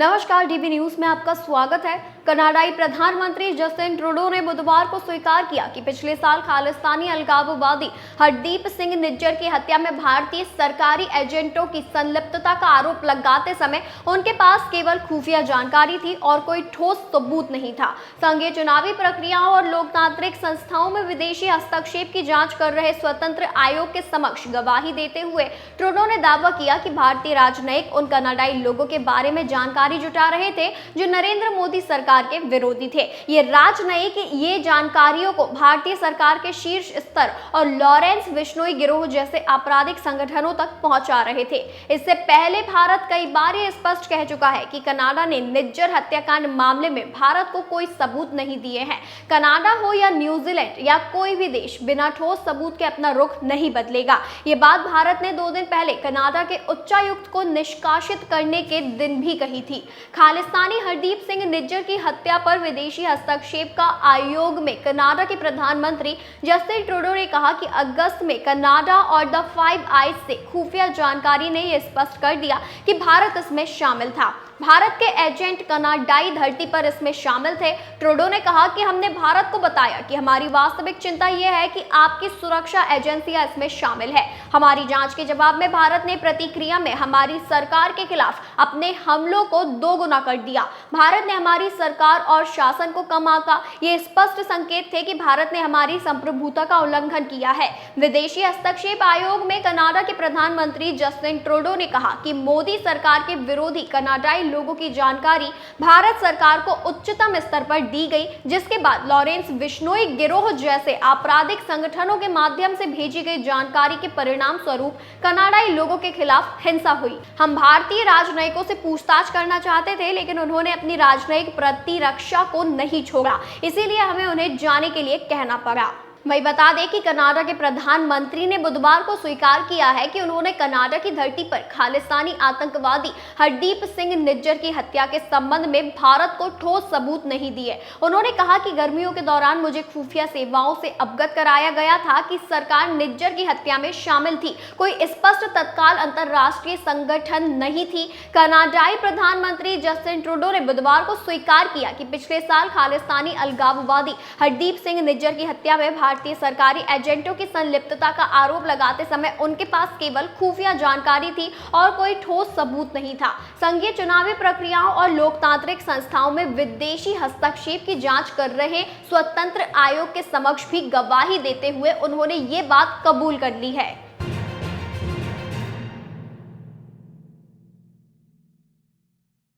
नमस्कार, dB news में आपका स्वागत है। कनाडाई प्रधानमंत्री जस्टिन ट्रूडो ने बुधवार को स्वीकार किया कि पिछले साल खालिस्तानी अलगाववादी हरदीप सिंह निज्जर की हत्या में भारतीय सरकारी एजेंटों की संलिप्तता का आरोप लगाते समय उनके पास केवल खुफिया जानकारी थी और कोई ठोस सबूत नहीं था। संघीय चुनावी प्रक्रियाओं और लोकतांत्रिक संस्थाओं में विदेशी हस्तक्षेप की जांच कर रहे स्वतंत्र आयोग के समक्ष गवाही देते हुए ट्रूडो ने दावा किया कि भारतीय राजनयिक उन कनाडाई लोगों के बारे में जानकारी जुटा रहे थे जो नरेंद्र मोदी सरकार के विरोधी थे। ये राजनयिक ये जानकारियों को भारतीय सरकार के शीर्ष स्तर और लॉरेंस बिश्नोई गिरोह जैसे आपराधिक संगठनों तक पहुंचा रहे थे। इससे पहले भारत कई बार ये स्पष्ट कह चुका है कि कनाडा ने निज्जर हत्याकांड मामले में भारत को कोई सबूत नहीं दिए हैं। कनाडा हो या न्यूजीलैंड या कोई भी देश बिना ठोस सबूत के अपना रुख नहीं बदलेगा। ये बात भारत ने 2 दिन पहले कनाडा के उच्चायुक्त को निष्कासित करने के दिन भी कही थी। खालिस्तानी हरदीप सिंह निज्जर की हत्या पर विदेशी हस्तक्षेप का आयोग में कनाडा के प्रधानमंत्री जस्टिन ट्रूडो ने कहा कि अगस्त में कनाडा और द फाइव आइज से खुफिया जानकारी ने यह स्पष्ट कर दिया कि भारत इसमें शामिल था। भारत के एजेंट कनाडाई धरती पर इसमें शामिल थे। ट्रूडो ने कहा कि हमने भारत को बताया कि हमारी वास्तविक चिंता यह है कि आपकी सुरक्षा एजेंसियां इसमें शामिल है। हमारी जांच के जवाब में भारत ने प्रतिक्रिया में हमारी सरकार के खिलाफ अपने हमलों को 2 गुना कर दिया। भारत ने हमारी सरकार और शासन को कम आंका। ये स्पष्ट संकेत थे कि भारत ने हमारी संप्रभुता का उल्लंघन किया है। विदेशी हस्तक्षेप आयोग में कनाडा के प्रधानमंत्री जस्टिन ट्रूडो ने कहा कि मोदी सरकार के विरोधी कनाडाई लोगों की जानकारी भारत सरकार को उच्चतम स्तर पर दी गई, जिसके बाद लॉरेंस बिश्नोई गिरोह जैसे आपराधिक संगठनों के माध्यम से भेजी गई जानकारी के परिणाम स्वरूप कनाडाई लोगों के खिलाफ हिंसा हुई। हम भारतीय राजनयिकों से पूछताछ करना चाहते थे, लेकिन उन्होंने अपनी राजनयिक प्रतिरक्षा को नहीं छोड़ा, इसीलिए हमें उन्हें जाने के लिए कहना पड़ा। वही बता दें कि कनाडा के प्रधानमंत्री ने बुधवार को स्वीकार किया है कि उन्होंने कनाडा की धरती पर खालिस्तानी आतंकवादी हरदीप सिंह निज्जर की हत्या के संबंध में भारत को ठोस सबूत नहीं दिए। उन्होंने कहा कि गर्मियों के दौरान मुझे खुफिया सेवाओं से अवगत कराया गया था कि सरकार निज्जर की हत्या में शामिल थी। कोई स्पष्ट तत्काल अंतर्राष्ट्रीय संगठन नहीं थी। कनाडाई प्रधानमंत्री जस्टिन ट्रूडो ने बुधवार को स्वीकार किया कि पिछले साल खालिस्तानी अलगाववादी हरदीप सिंह निज्जर की हत्या में भारतीय सरकारी एजेंटों की संलिप्तता का आरोप लगाते समय उनके पास केवल खुफिया जानकारी थी और कोई ठोस सबूत नहीं था। संघीय चुनावी प्रक्रियाओं और लोकतांत्रिक संस्थाओं में विदेशी हस्तक्षेप की जांच कर रहे स्वतंत्र आयोग के समक्ष भी गवाही देते हुए उन्होंने ये बात कबूल कर ली है।